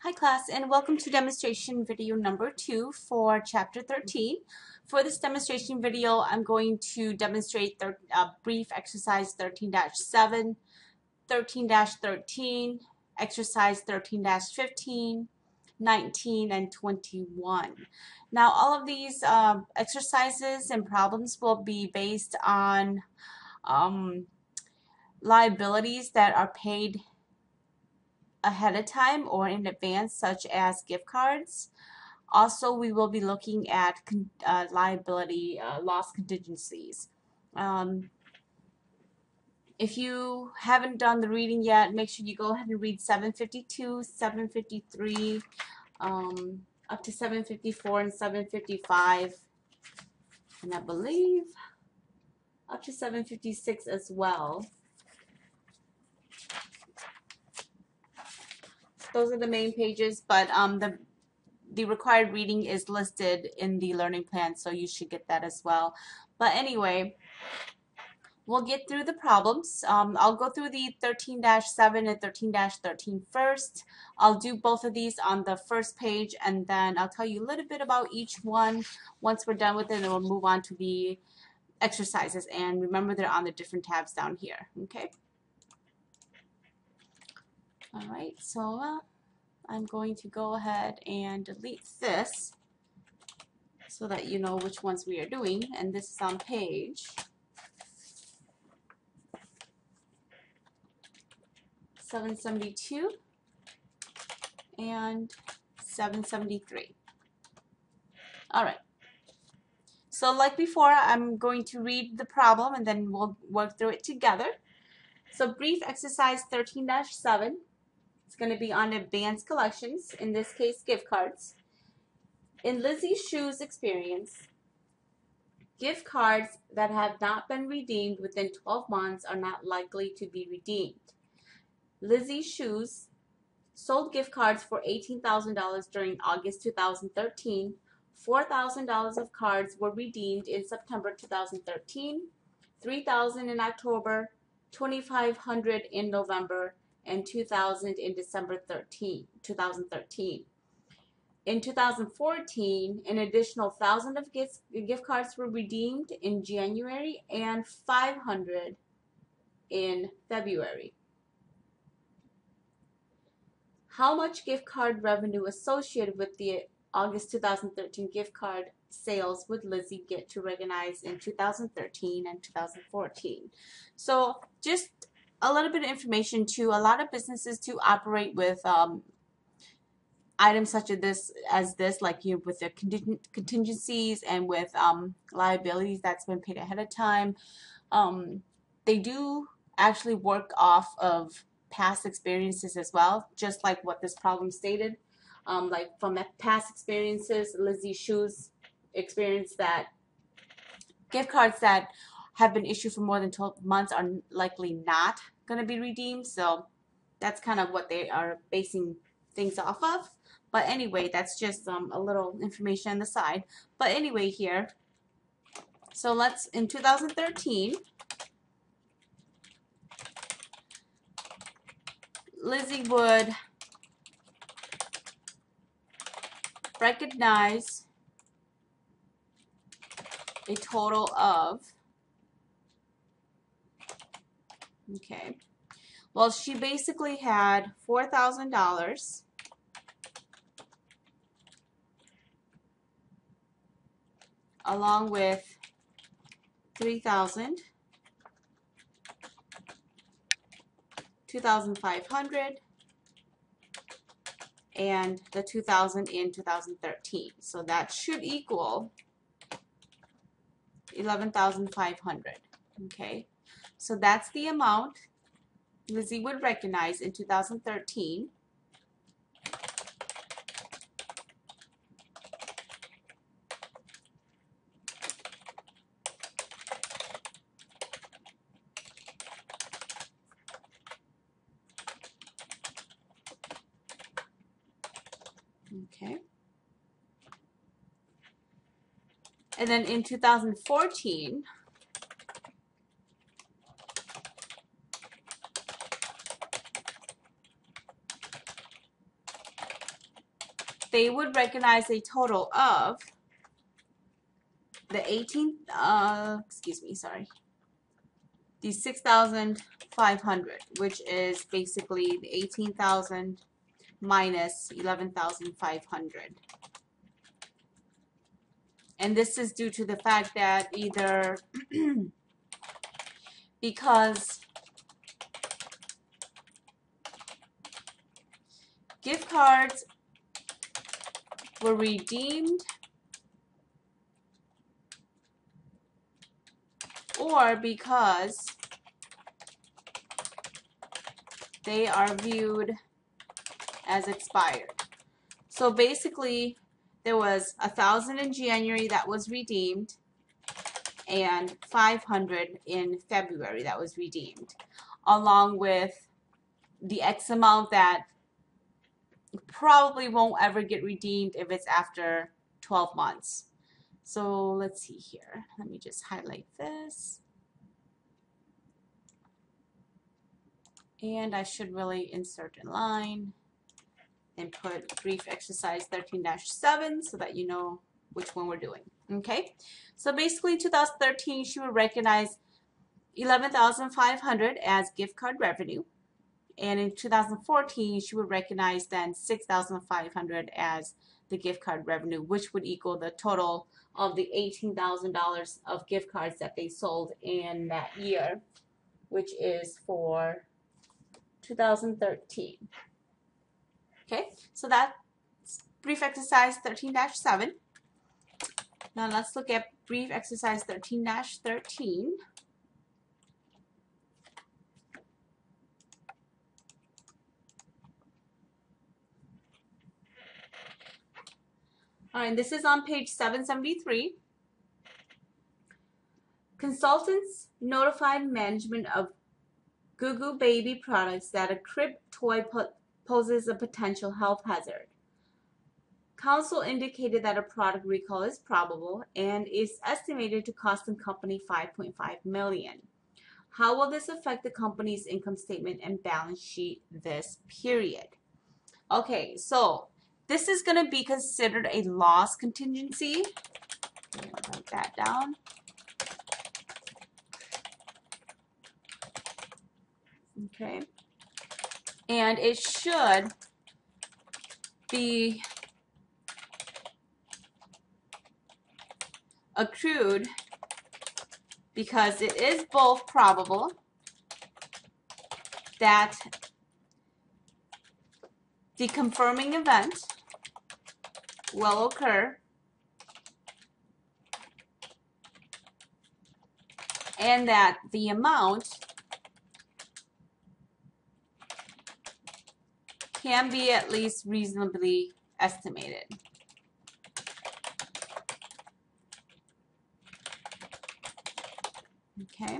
Hi class, and welcome to demonstration video number 2 for chapter 13. For this demonstration video, I'm going to demonstrate brief exercise 13-7, 13-13, exercise 13-15, 19, and 21. Now all of these exercises and problems will be based on liabilities that are paid ahead of time or in advance, such as gift cards. Also, we will be looking at liability loss contingencies. If you haven't done the reading yet, make sure you go ahead and read 752, 753, up to 754 and 755, and I believe up to 756 as well. Those are the main pages, but the required reading is listed in the learning plan, so you should get that as well. But anyway, we'll get through the problems. I'll go through the 13-7 and 13-13 first. I'll do both of these on the first page, and then I'll tell you a little bit about each one. Once we're done with it, then we'll move on to the exercises. And remember, they're on the different tabs down here. Okay? All right, so I'm going to go ahead and delete this so that you know which ones we are doing. And this is on page 772 and 773. All right. So like before, I'm going to read the problem and then we'll work through it together. So brief exercise 13-7. It's going to be on advanced collections, in this case gift cards. In Lizzie's shoes experience, gift cards that have not been redeemed within 12 months are not likely to be redeemed. Lizzie's shoes sold gift cards for $18,000 during August 2013. $4,000 of cards were redeemed in September 2013, $3,000 in October, $2,500 in November, and $2,000 in December 2013. In 2014, an additional 1,000 of gift cards were redeemed in January and 500 in February. How much gift card revenue associated with the August 2013 gift card sales would Lizzie get to recognize in 2013 and 2014? So just a little bit of information too. A lot of businesses do operate with items such as this, like with the contingencies and with liabilities that's been paid ahead of time. They do actually work off of past experiences as well, just like what this problem stated. Like from past experiences, Lizzie's shoes experience that gift cards that have been issued for more than 12 months are likely not going to be redeemed. So that's kind of what they are basing things off of. But anyway, that's just a little information on the side. But anyway, here, so let's, in 2013, Lizzie would recognize a total of, okay, well, she basically had $4,000 along with 3,000, 2,500, and the 2,000 in 2013. So that should equal 11,500. Okay, so that's the amount Lizzie would recognize in 2013. Okay. And then in 2014, they would recognize a total of the the 6,500, which is basically the 18,000 minus 11,500. And this is due to the fact that either because gift cards were redeemed or because they are viewed as expired. So basically, there was 1,000 in January that was redeemed and 500 in February that was redeemed, along with the X amount that probably won't ever get redeemed if it's after 12 months. So let's see here. Let me just highlight this. And I should really insert a line and put brief exercise 13-7 so that you know which one we're doing. Okay, so basically in 2013 she would recognize 11,500 as gift card revenue, and in 2014 she would recognize then 6,500 as the gift card revenue, which would equal the total of the $18,000 of gift cards that they sold in that year, which is for 2013. Okay, so that's brief exercise 13-7. Now let's look at brief exercise 13-13. All right, this is on page 773. Consultants notified management of Goo Goo Baby products that a crib toy poses a potential health hazard. Counsel indicated that a product recall is probable and is estimated to cost the company $5.5 million. How will this affect the company's income statement and balance sheet this period? Okay, so this is going to be considered a loss contingency. Write that down. Okay, and it should be accrued because it is both probable that the confirming event will occur and that the amount can be at least reasonably estimated. Okay.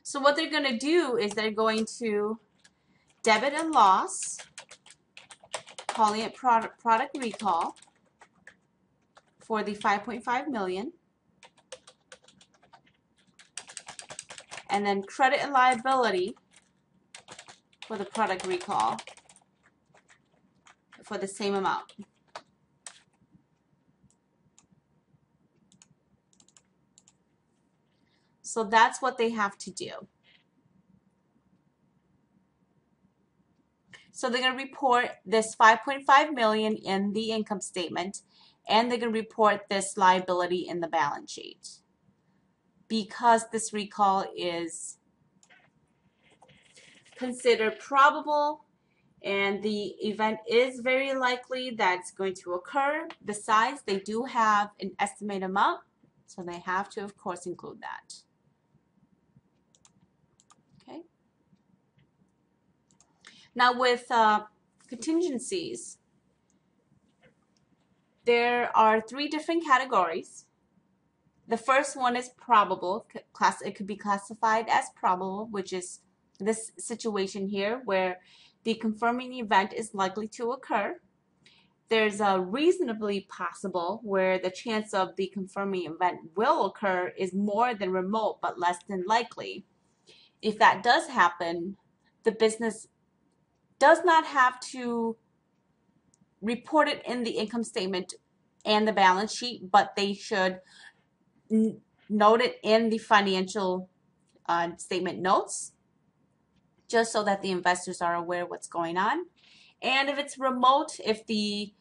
So what they're going to do is they're going to debit a loss, calling it product recall, for the $5.5 million, and then credit a liability for the product recall for the same amount. So that's what they have to do. So they're going to report this $5.5 million in the income statement, and they're going to report this liability in the balance sheet. Because this recall is considered probable and the event is very likely that it's going to occur, besides they do have an estimated amount, so they have to of course include that. Okay. Now with contingencies, there are 3 different categories. The first one is probable. It could be classified as probable, which is this situation here where the confirming event is likely to occur. There's a reasonably possible, where the chance of the confirming event will occur is more than remote but less than likely. If that does happen, the business does not have to report it in the income statement and the balance sheet, but they should note it in the financial statement notes, just so that the investors are aware of what's going on. And if it's remote, if the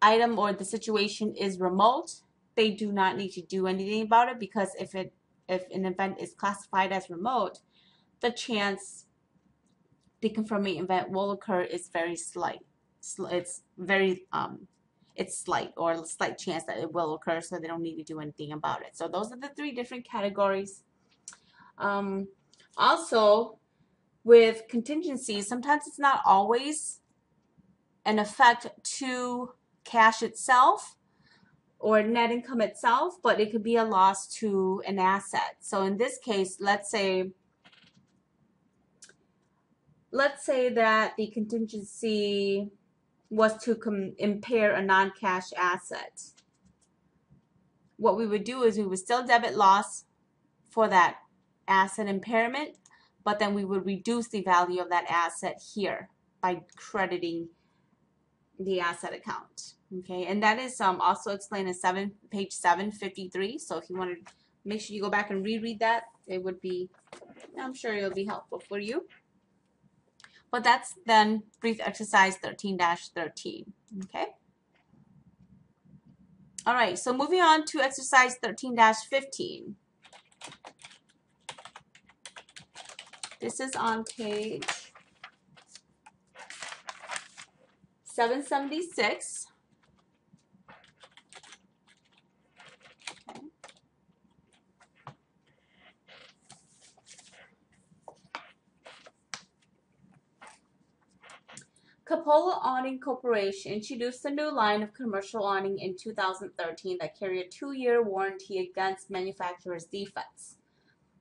item or the situation is remote, they do not need to do anything about it, because if an event is classified as remote, the chance the confirming event will occur is very slight. It's very it's slight, or a slight chance that it will occur, so they don't need to do anything about it. So those are the three different categories. Also, with contingencies, sometimes it's not always an effect to cash itself or net income itself, but it could be a loss to an asset. So in this case, let's say that the contingency was to impair a non-cash asset. What we would do is we would still debit loss for that asset impairment, but then we would reduce the value of that asset here by crediting the asset account. Okay, and that is also explained in page 753. So if you want to make sure you go back and reread that, it would be, I'm sure it'll be helpful for you. But that's then brief exercise 13-13. Okay. All right, so moving on to exercise 13-15. This is on page 776. Okay. Cupola Awning Corporation introduced a new line of commercial awning in 2013 that carry a 2-year warranty against manufacturer's defects.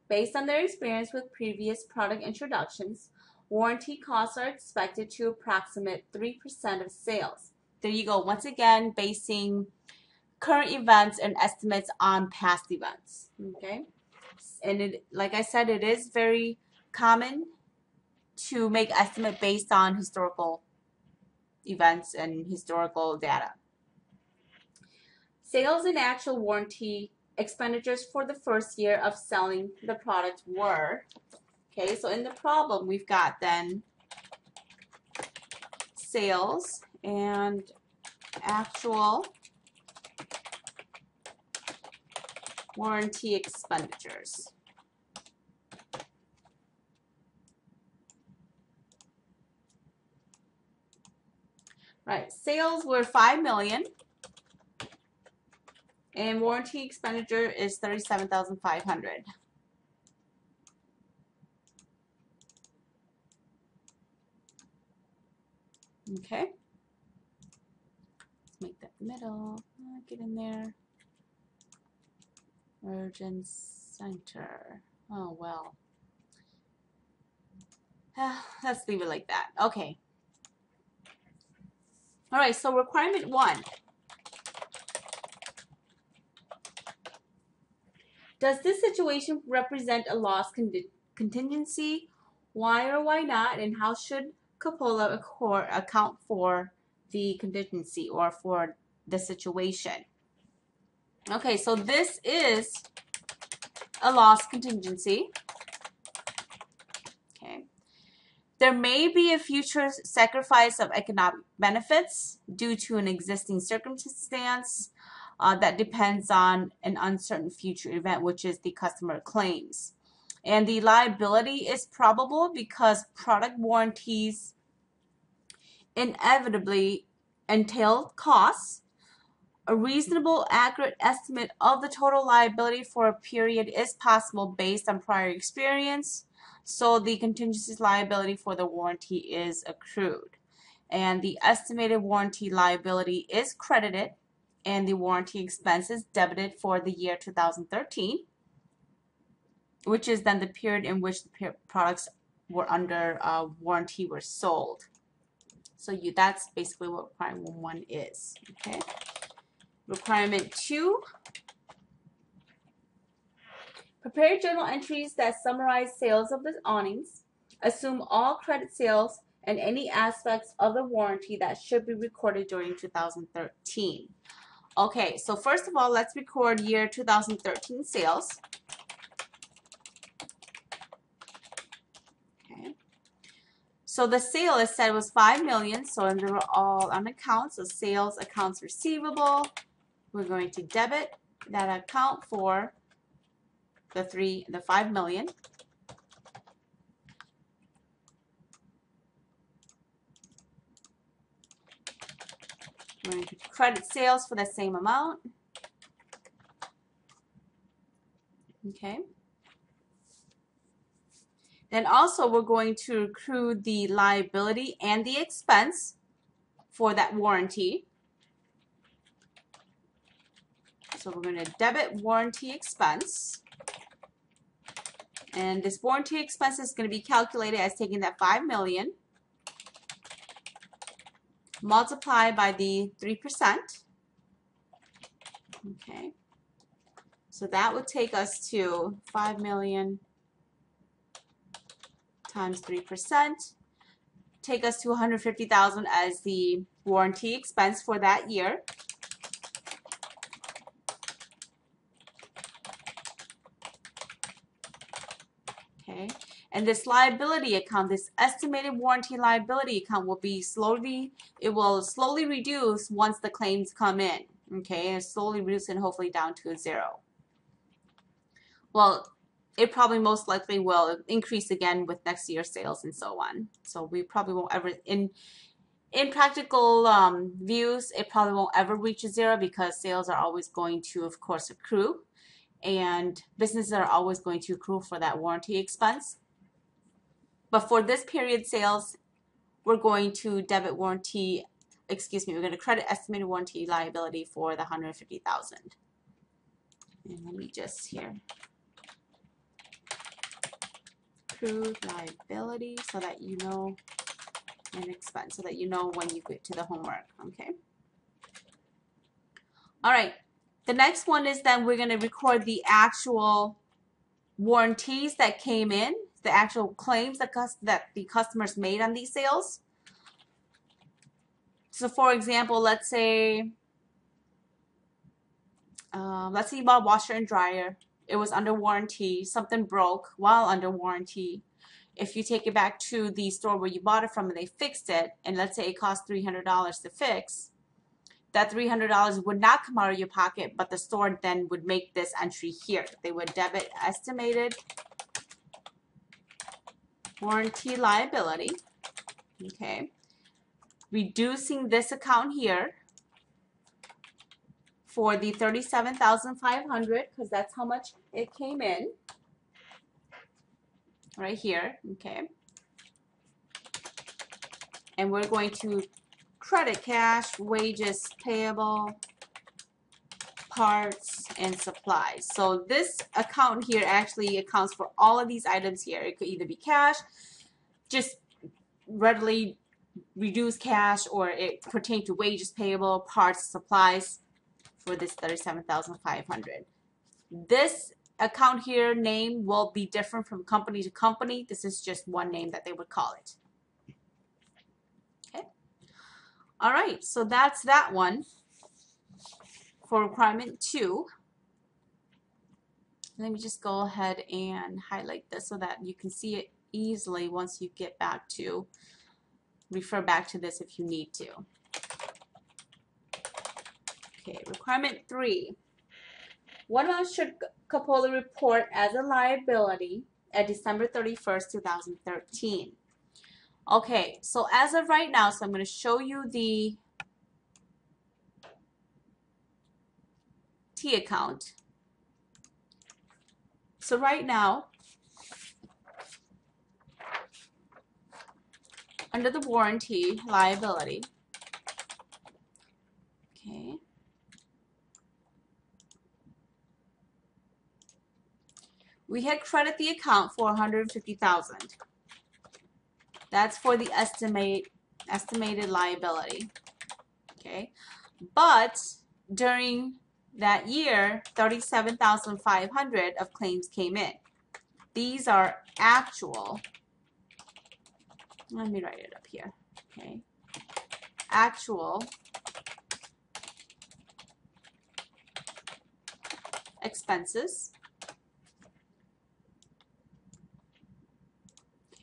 Based on their experience with previous product introductions, warranty costs are expected to approximate 3% of sales. There you go. Once again, basing current events and estimates on past events. Okay, and like I said, it is very common to make estimate based on historical events and historical data. Sales and actual warranty expenditures for the first year of selling the product were, okay, so in the problem we've got then sales and actual warranty expenditures. Right, sales were $5 million. And warranty expenditure is $37,500. Okay. Let's make that middle. Get in there. Origin center. Oh well. Let's leave it like that. Okay. All right. So requirement 1. Does this situation represent a loss contingency? Why or why not? And how should Cupola account for the contingency or for the situation? Okay, so this is a loss contingency. Okay. There may be a future sacrifice of economic benefits due to an existing circumstance that depends on an uncertain future event, which is the customer claims. And the liability is probable because product warranties inevitably entail costs. A reasonable, accurate estimate of the total liability for a period is possible based on prior experience, so the contingency liability for the warranty is accrued. And the estimated warranty liability is credited and the warranty expense is debited for the year 2013, which is then the period in which the products were under warranty were sold. So that's basically what requirement 1 is. Okay. Requirement 2. Prepare journal entries that summarize sales of the awnings. Assume all credit sales and any aspects of the warranty that should be recorded during 2013. Okay, so first of all, let's record year 2013 sales. Okay. So the sale is said was $5 million, so they were all on accounts. So sales, accounts receivable. We're going to debit that account for the $5 million. We're going to credit sales for the same amount. Okay. Then also we're going to accrue the liability and the expense for that warranty. So we're going to debit warranty expense. And this warranty expense is going to be calculated as taking that $5 million multiplied by the 3%. Okay. So that would take us to 5 million times 3%, take us to 150,000 as the warranty expense for that year. Okay. And this liability account, this estimated warranty liability account will slowly reduce once the claims come in. Okay, and slowly reduce and hopefully down to 0. Well, it probably most likely will increase again with next year's sales and so on. So we probably won't ever, in practical views, it probably won't ever reach 0 because sales are always going to, of course, accrue. And businesses are always going to accrue for that warranty expense. But for this period sales, we're going to debit warranty, we're going to credit estimated warranty liability for the 150,000. And let me just here. Accrued liability so that you know, and expense so that you know when you get to the homework. Okay. All right. The next one is then we're going to record the actual warranties that came in, the actual claims that the customers made on these sales. So for example, let's say you bought a washer and dryer. It was under warranty. Something broke while under warranty. If you take it back to the store where you bought it from and they fixed it, and let's say it cost $300 to fix, that $300 would not come out of your pocket, but the store then would make this entry here. They would debit estimated warranty liability. Okay. Reducing this account here for the $37,500 because that's how much it came in right here. Okay. And we're going to credit cash, wages payable, parts, and supplies. So this account here actually accounts for all of these items here. It could either be cash, just readily reduce cash, or it pertains to wages payable, parts, supplies for this $37,500. This account here name will be different from company to company. This is just one name that they would call it. Okay. All right, so that's that one for requirement 2. Let me just go ahead and highlight this so that you can see it easily once you get back to, refer back to this if you need to. Okay, requirement 3. What amount should Capola report as a liability at December 31st, 2013? Okay, so as of right now, so I'm going to show you the T account. So right now, under the warranty liability, okay, we had credit the account for $150,000. That's for the estimated liability. Okay, but during that year, $37,500 of claims came in. These are actual Let me write it up here. Okay. Actual expenses.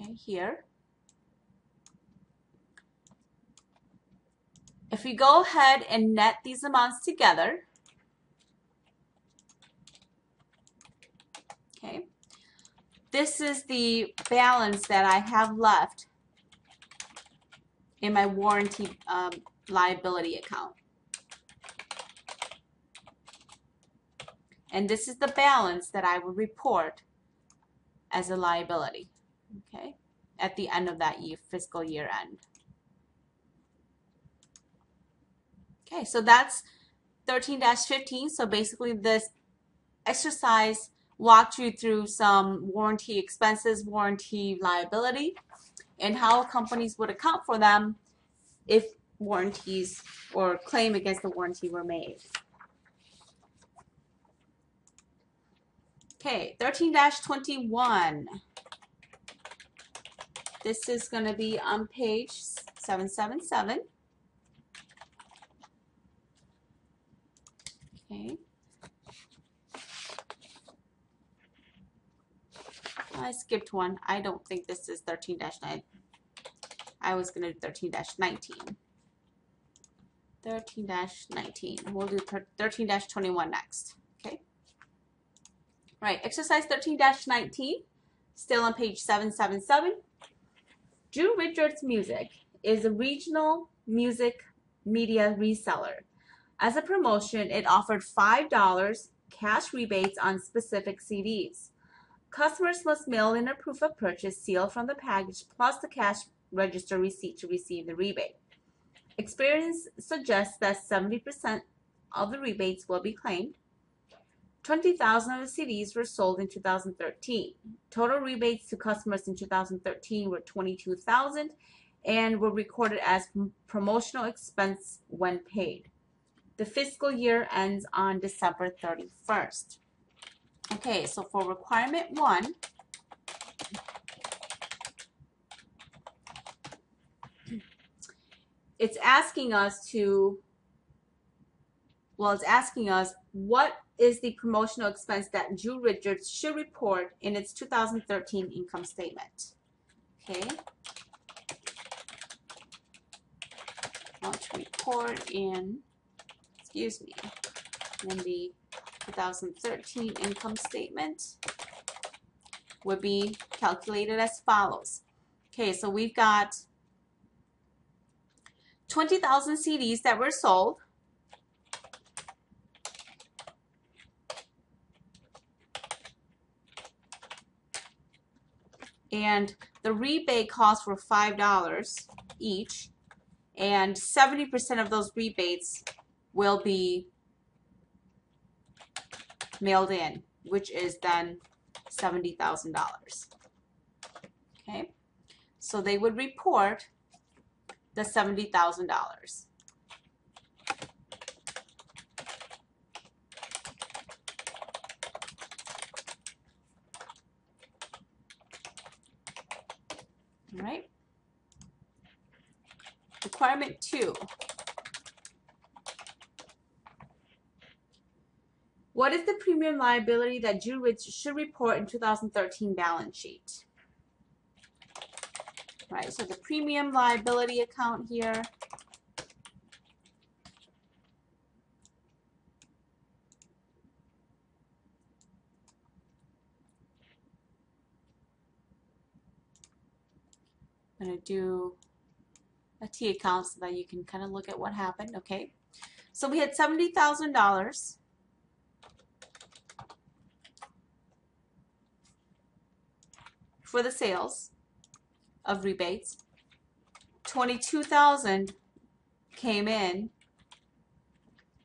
Okay, here. If we go ahead and net these amounts together, okay, this is the balance that I have left in my warranty liability account. And this is the balance that I will report as a liability, okay, at the end of that year, fiscal year end. Okay, so that's 13-15. So basically this exercise walked you through some warranty expenses, warranty liability, and how companies would account for them if warranties or claim against the warranty were made. Okay, 13-21. This is going to be on page 777. Okay. I skipped one. I don't think this is 13-9. I was going to do 13-19. 13-19. We'll do 13-21 next. Okay. Right. Exercise 13-19. Still on page 777. Drew Richards Music is a regional music media reseller. As a promotion, it offered $5 cash rebates on specific CDs. Customers must mail in a proof of purchase seal from the package plus the cash register receipt to receive the rebate. Experience suggests that 70% of the rebates will be claimed. 20,000 of the CDs were sold in 2013. Total rebates to customers in 2013 were 22,000 and were recorded as promotional expense when paid. The fiscal year ends on December 31st. Okay, so for requirement 1, it's asking us what is the promotional expense that Drew Richards should report in its 2013 income statement. Okay. Want to report in, in the 2013 income statement would be calculated as follows. Okay, so we've got 20,000 CDs that were sold. And the rebate costs were $5 each, and 70% of those rebates will be mailed in, which is then $70,000. Okay, so they would report the $70,000. All right. Requirement 2. What is the premium liability that Drew Richards should report in 2013 balance sheet? Right, so the premium liability account here. I'm going to do a T account so that you can kind of look at what happened. Okay, so we had $70,000 for the sales of rebates. 22,000 came in.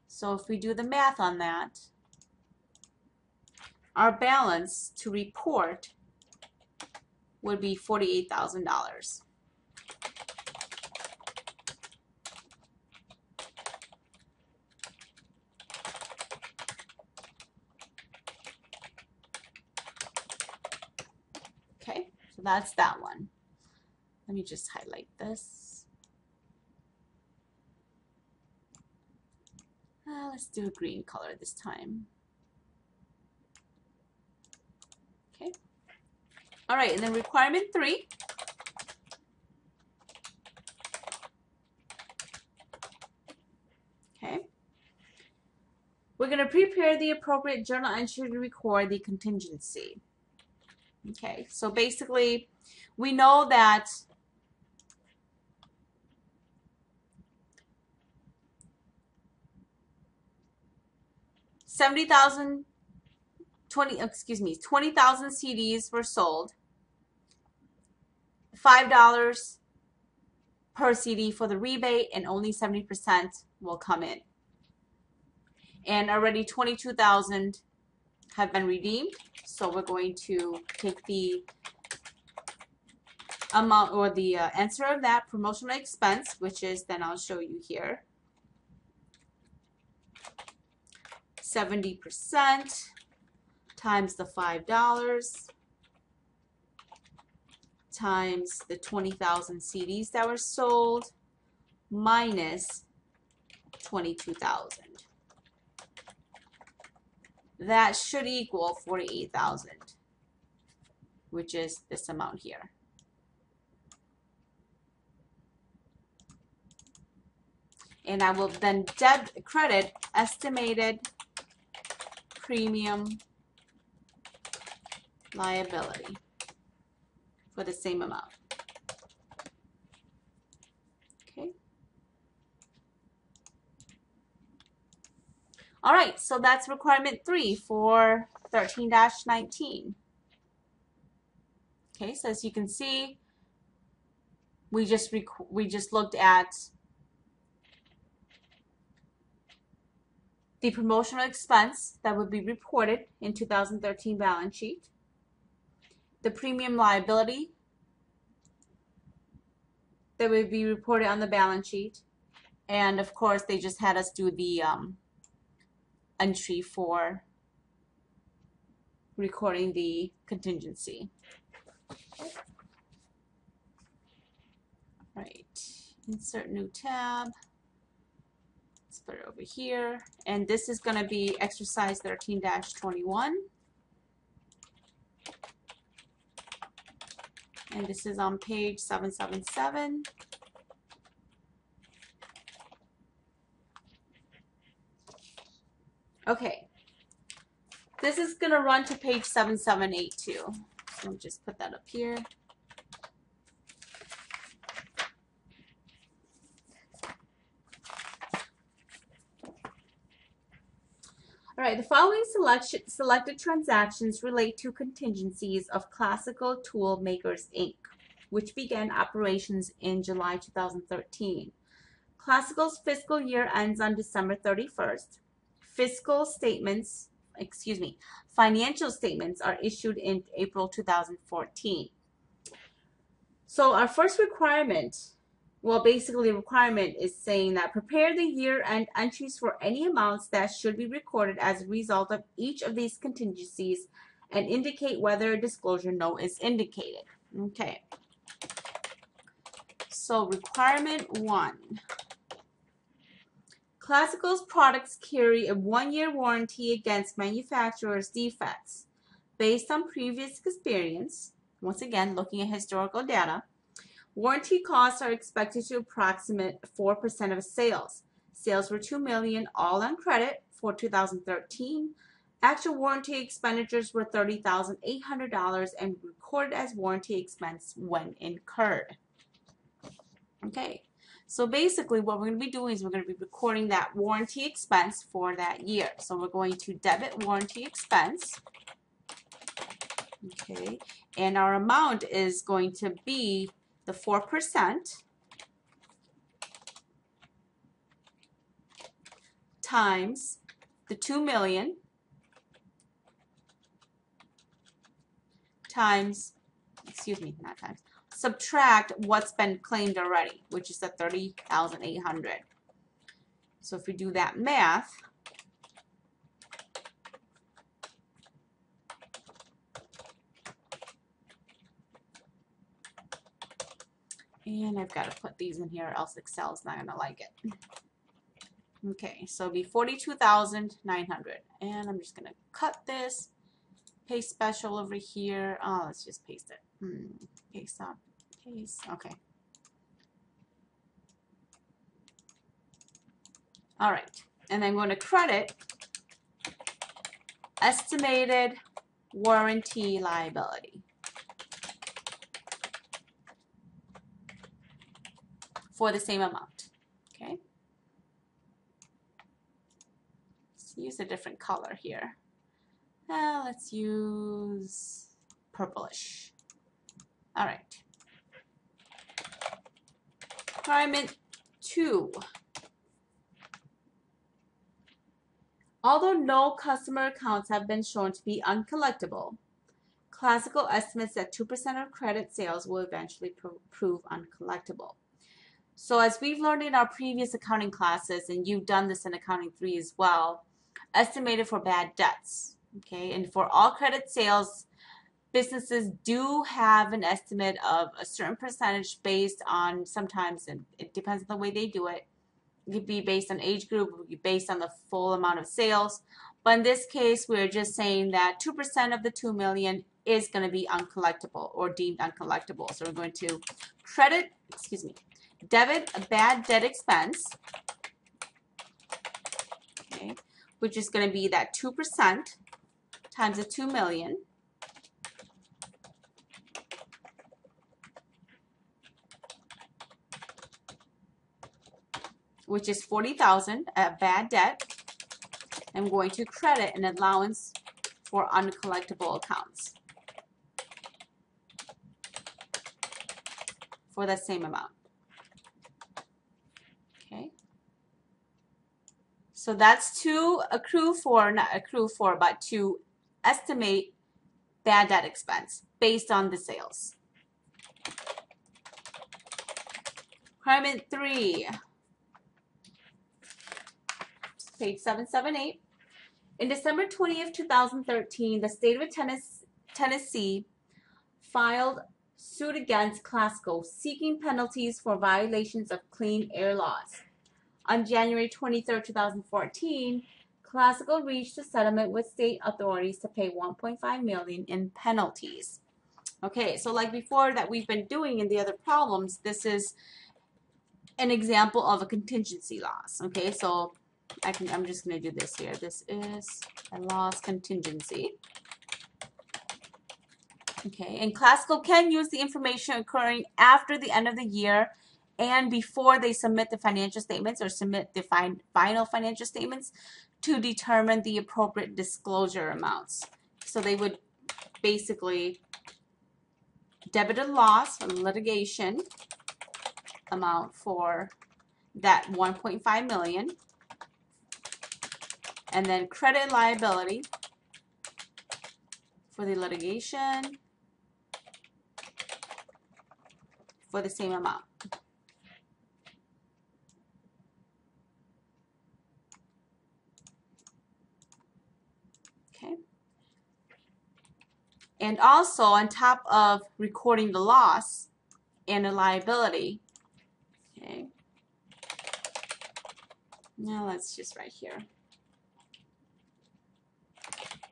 So if we do the math on that, our balance to report would be $48,000. Okay, so that's that one. Let me just highlight this. Let's do a green color this time. Okay. All right, and then requirement 3. Okay. We're going to prepare the appropriate journal entry to record the contingency. Okay, so basically, we know that $20,000 CDs were sold. $5 per CD for the rebate, and only 70% will come in. And already 22,000 have been redeemed. So we're going to take the amount or the answer of that promotional expense, which is, then I'll show you here, 70% times the $5 times the 20,000 CDs that were sold minus 22,000. That should equal 48,000, which is this amount here. And I will then credit estimated premium liability for the same amount. Okay. All right, so that's requirement 3 for 13-19. Okay, so as you can see, we just looked at the promotional expense that would be reported in 2013 balance sheet, the premium liability that would be reported on the balance sheet, and of course they just had us do the entry for recording the contingency. Right, insert new tab. Let's put it over here, and this is going to be exercise 13-21, and this is on page 777. Okay, this is going to run to page 7782. So let me just put that up here. All right, the following selected transactions relate to contingencies of Classical Tool Makers, Inc., which began operations in July 2013. Classical's fiscal year ends on December 31st. Financial statements are issued in April 2014. So our first requirement, well, basically the requirement is saying that prepare the year-end entries for any amounts that should be recorded as a result of each of these contingencies and indicate whether a disclosure note is indicated. Okay. So requirement 1. Classical's products carry a 1-year warranty against manufacturer's defects. Based on previous experience, once again looking at historical data, warranty costs are expected to approximate 4% of sales. Sales were $2 million, all on credit for 2013. Actual warranty expenditures were $30,800 and recorded as warranty expense when incurred. Okay, so basically what we're going to be doing is we're going to be recording that warranty expense for that year. So we're going to debit warranty expense. Okay, and our amount is going to be the 4% times the $2 million times, subtract what's been claimed already, which is the $30,800. So if we do that math, And I've got to put these in here or else Excel's not going to like it. Okay, so it'll be 42,900. And I'm just going to cut this, paste special over here. Oh, let's just paste it. Paste on, paste. Okay. All right, and I'm going to credit estimated warranty liability for the same amount. Okay. Let's use a different color here. Let's use purplish. All right. Requirement 2. Although no customer accounts have been shown to be uncollectible, classical estimates that 2% of credit sales will eventually prove uncollectible. So as we've learned in our previous accounting classes, and you've done this in Accounting 3 as well, estimated for bad debts. Okay, and for all credit sales, businesses do have an estimate of a certain percentage based on, sometimes, and it depends on the way they do it. It could be based on age group, it could be based on the full amount of sales. But in this case, we're just saying that 2% of the $2 million is going to be uncollectible or deemed uncollectible. So we're going to debit a bad debt expense, okay, which is going to be that 2% times the $2 million. Which is 40,000 at bad debt. I'm going to credit an allowance for uncollectible accounts for that same amount. Okay. So that's to accrue for, not accrue for, but to estimate bad debt expense based on the sales. Requirement 3. Page 778. In December 20th, 2013, the state of Tennessee filed suit against Classical seeking penalties for violations of clean air laws. On January 23, 2014, Classical reached a settlement with state authorities to pay $1.5 million in penalties. Okay, so like before that we've been doing in the other problems, this is an example of a contingency loss. Okay, so I'm just going to do this here. This is a loss contingency. Okay, and Classical can use the information occurring after the end of the year and before they submit the financial statements or submit the final financial statements to determine the appropriate disclosure amounts. So they would basically debit a loss or litigation amount for that 1.5 million. And then credit liability for the litigation for the same amount. Okay. And also on top of recording the loss and the liability, okay. Now let's just write here.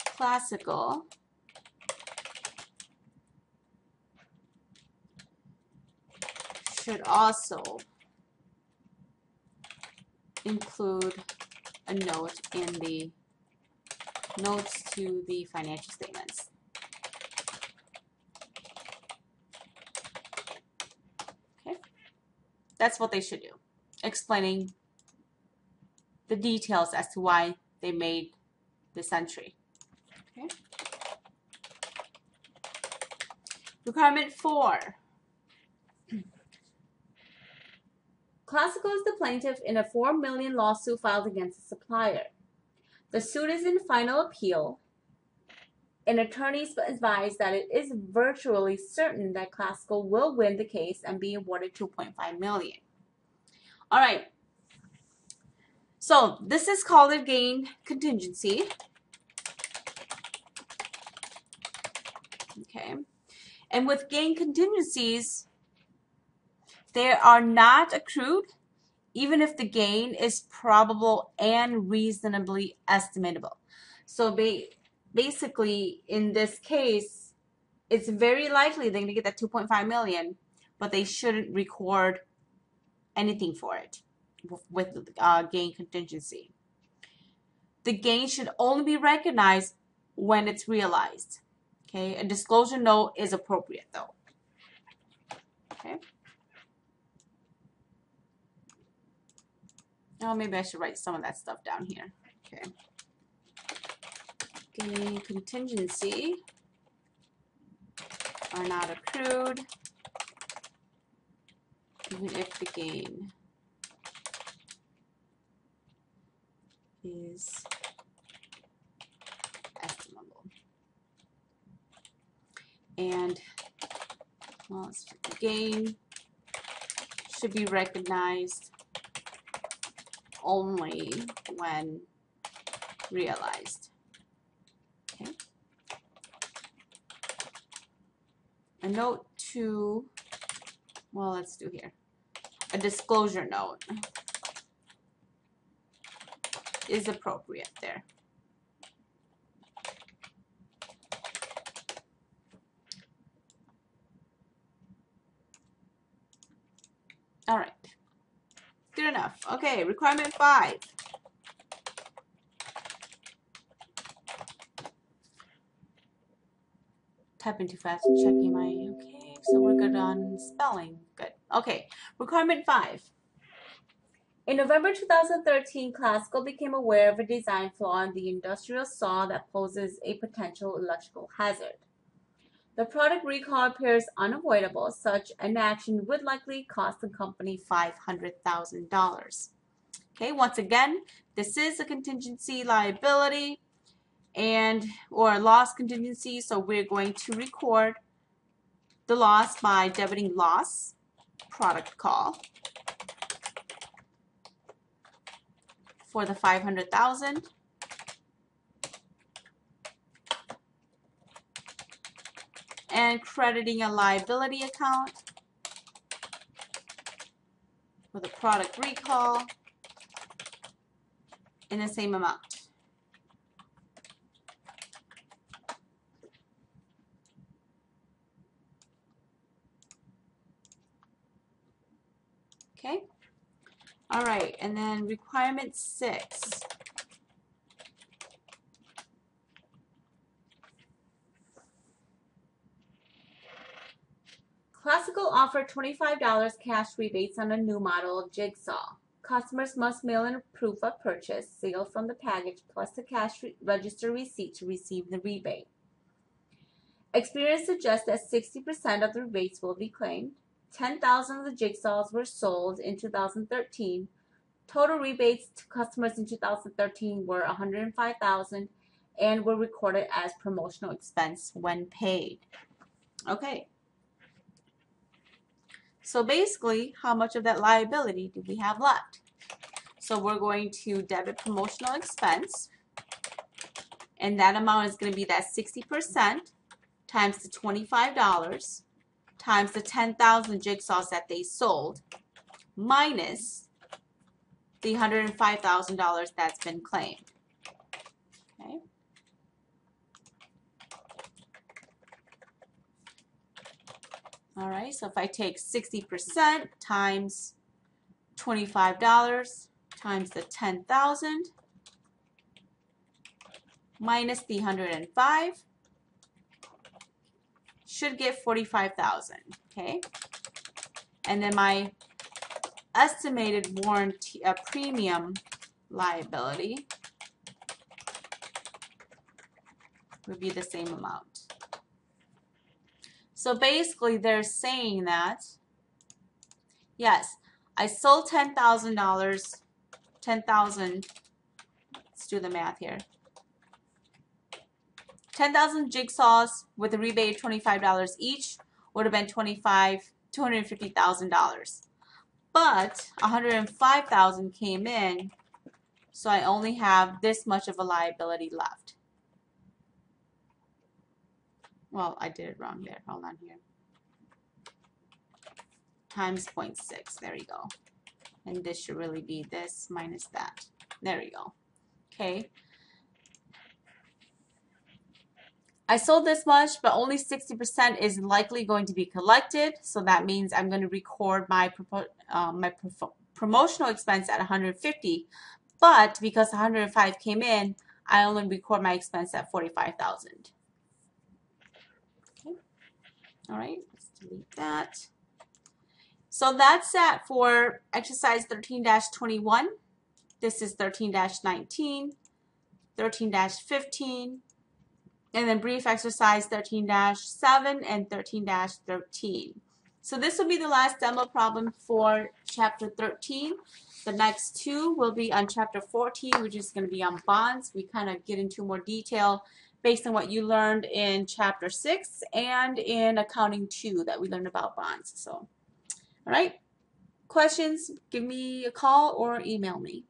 Classical should also include a note in the notes to the financial statements. Okay, that's what they should do, explaining the details as to why they made this entry. Okay. Requirement 4. Classical is the plaintiff in a $4 million lawsuit filed against a supplier. The suit is in final appeal, and attorneys advise that it is virtually certain that Classical will win the case and be awarded $2.5 million. All right. So this is called a gain contingency. Okay. And with gain contingencies, They are not accrued even if the gain is probable and reasonably estimatable. So basically, in this case, it's very likely they're going to get that 2.5 million, but they shouldn't record anything for it with gain contingency. The gain should only be recognized when it's realized. Okay, a disclosure note is appropriate though. Okay. Oh, maybe I should write some of that stuff down here. Okay. Gain contingency are not accrued even if the gain is estimable. And well, the gain should be recognized only when realized. Okay. A note to, well, let's do here. A disclosure note is appropriate there. All right. Good enough. Okay, requirement 5. Typing too fast, checking my, okay, so we're good on spelling. Good. Okay, requirement 5. In November 2013, Classical became aware of a design flaw in the industrial saw that poses a potential electrical hazard. The product recall appears unavoidable. Such an action would likely cost the company $500,000. Okay, once again, this is a contingency liability and or loss contingency, so we're going to record the loss by debiting loss product call for the $500,000 and crediting a liability account for the product recall in the same amount. Okay. All right, and then requirement 6. Classical offered $25 cash rebates on a new model of jigsaw. Customers must mail in a proof of purchase, sale from the package, plus the cash register receipt to receive the rebate. Experience suggests that 60% of the rebates will be claimed. 10,000 of the jigsaws were sold in 2013. Total rebates to customers in 2013 were $105,000 and were recorded as promotional expense when paid. Okay. So basically, how much of that liability do we have left? So we're going to debit promotional expense, and that amount is going to be that 60% times the $25 times the 10,000 jigsaws that they sold minus the $105,000 that's been claimed. Okay. All right, so if I take 60% times $25 times the 10,000 minus the 105, should get 45,000. Okay, and then my estimated warranty premium liability would be the same amount. So basically they're saying that, yes, I sold $10,000, 10,000, let's do the math here, 10,000 jigsaws with a rebate of $25 each would have been $250,000. But $105,000 came in, so I only have this much of a liability left. Well, I did it wrong there. Hold on here. times 0.6. There you go. And this should really be this minus that. There you go. Okay. I sold this much, but only 60% is likely going to be collected. So that means I'm going to record my promotional expense at 150. But because 105 came in, I only record my expense at 45,000. Okay. All right. Let's delete that. So that's that for exercise 13-21. This is 13-19, 13-15. And then brief exercise 13-7 and 13-13. So this will be the last demo problem for chapter 13. The next two will be on chapter 14, which is going to be on bonds. We kind of get into more detail based on what you learned in chapter 6 and in accounting 2 that we learned about bonds. So, all right, questions, give me a call or email me.